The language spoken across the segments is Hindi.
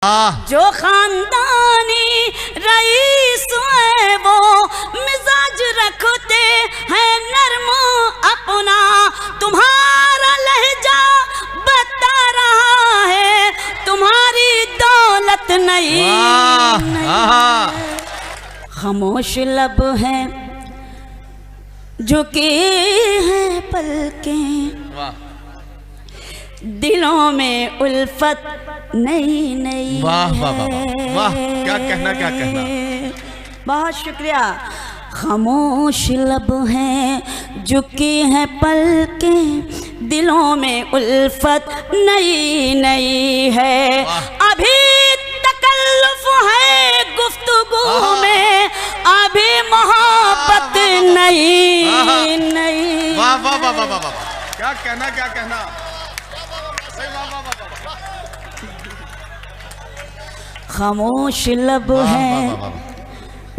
जो खानदानी रईस है वो मिजाज रखते हैं नरम अपना, तुम्हारा लहजा बता रहा है तुम्हारी दौलत नहीं। खामोश लब हैं झुकी हैं पलकें, दिलों में उल्फत नई नई। वाह वाह वाह वाह, क्या कहना क्या कहना। बहुत शुक्रिया। खामोश लब हैं झुकी हैं पलकें, दिलों में उल्फत नई नई है। अभी तकल्लुफ है गुफ्तगू में, अभी मोहब्बत नई नई। वाह वाह वाह वाह वाह, क्या कहना क्या कहना। खामोश लब हैं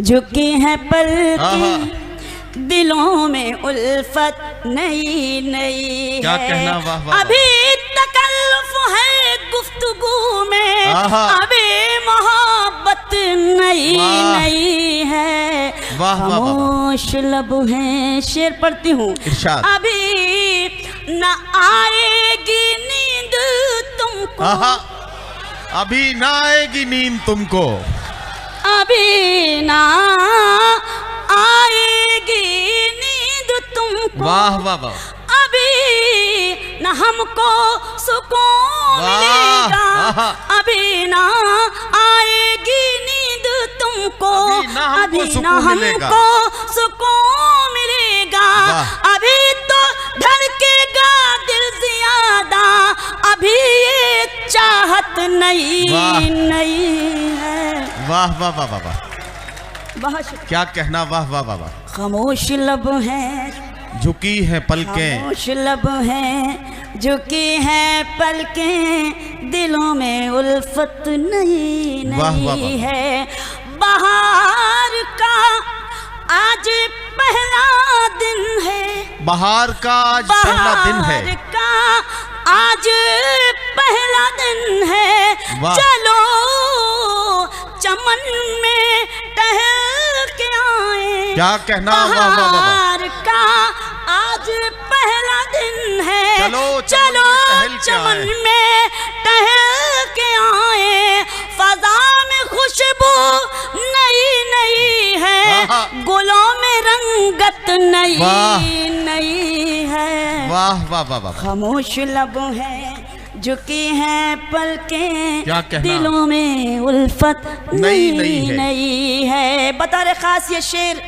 झुकी हैं पलकें, दिलों में उल्फत नई नई क्या है। कहना। वाह वाह, अभी तकल्लुफ है गुफ्तगू में, अभी मोहब्बत नई नई है। खामोश लब हैं। शेर पढ़ती हूँ। अभी न आएगी नींद तुमको, अभी ना आएगी नींद तुमको, अभी ना आएगी नींद तुमको। वाह वाह वाह। अभी ना हमको सुकून मिलेगा, अभी ना आएगी नींद तुमको, अभी ना हमको सुकून मिलेगा। अभी तो धड़केगा दिल ज्यादा, अभी ये चाहत नई नई है। वाह वाह वाह वाह वाह, बहुत क्या कहना। वाह वाह वाह वाह। खामोश लब हैं झुकी है पलकें, खामोश लब हैं झुकी हैं पलकें, दिलों में उल्फत नई नई है। बहार का आज पहला दिन है, बहार का आज पहला दिन है, बहार का आज पहला दिन है। चलो चमन में टहल के आए, क्या कहना। बहार का आज पहला दिन है। चलो चमन में टहल के आए, फजा में खुशबू नई नई है, गुलों में रंगत नई नई है। वाह वाह वाह वाह। खामोश लब हैं झुकी हैं पलकें, क्या कहना। दिलों में उल्फत नई नई है। बता रहे खास ये शेर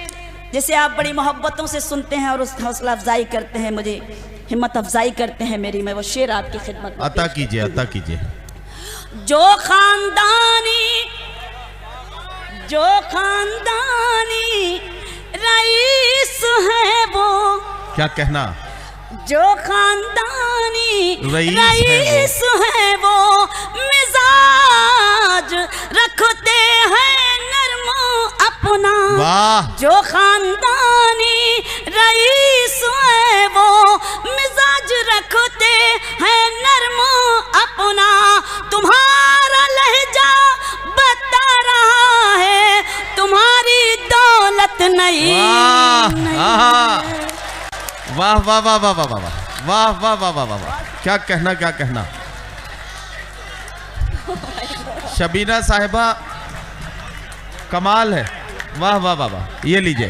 जैसे आप बड़ी मोहब्बतों से सुनते हैं और उस हौसला अफजाई करते हैं, मुझे हिम्मत अफजाई करते हैं मेरी, मैं वो शेर आपकी खिदमत में अता कीजिए अता कीजिए। जो खानदानी रईस है वो, क्या कहना। जो खानदानी रईस है वो मिजाज रखते हैं नरम अपना। जो खानदानी रईस है वो मिजाज रखते हैं नरम अपना, तुम्हारा लहजा बता रहा है तुम्हारी दौलत नहीं। वाह वाह वाह वाह वाह वाह वाह वाह वाह वाह वाह, क्या कहना क्या कहना। शबीना साहिबा कमाल है। वाह वाह वाह वाह। ये लीजिए।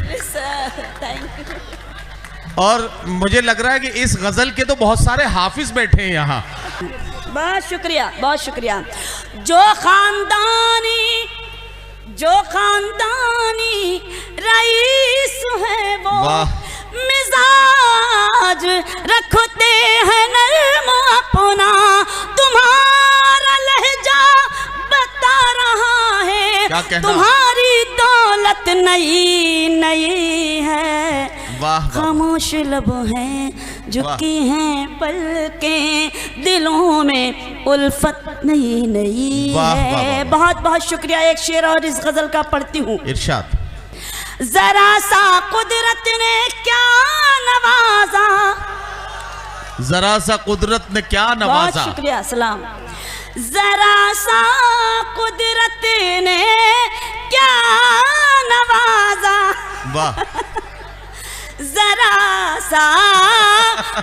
और मुझे लग रहा है कि इस गजल के तो बहुत सारे हाफिज बैठे हैं यहाँ। बहुत शुक्रिया बहुत शुक्रिया। जो खानदानी रईस है वो मिजाज रखते हैं नरम अपना, तुम्हारा लहजा बता रहा है तुम्हारी दौलत नई नई है। खामोश लब हैं झुकी हैं पलकें, दिलों में उल्फत नई नई है। बहुत बहुत शुक्रिया। एक शेर और इस गजल का पढ़ती हूँ। इरशाद। जरा सा कुदरत ने क्या नवाजा, जरा सा कुदरत ने क्या नवाजा। बहुत शुक्रिया। सलाम। जरा सा कुदरत ने क्या नवाजा, वाह, जरा सा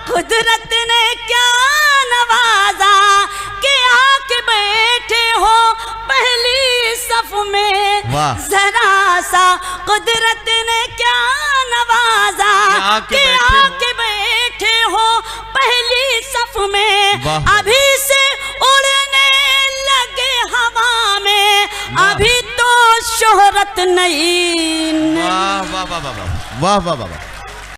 कुदरत ने क्या नवाजा कि आके बैठे हो पहली सफ में। वाह। जरा सा कुदरत ने क्या नवाजा कि आके बैठे हो पहली सफ में। वाह। अभी से उड़ने लगे हवा में, अभी तो शोहरत नहीं। वाह वाह वाह वाह वाह वाह वाह वाह।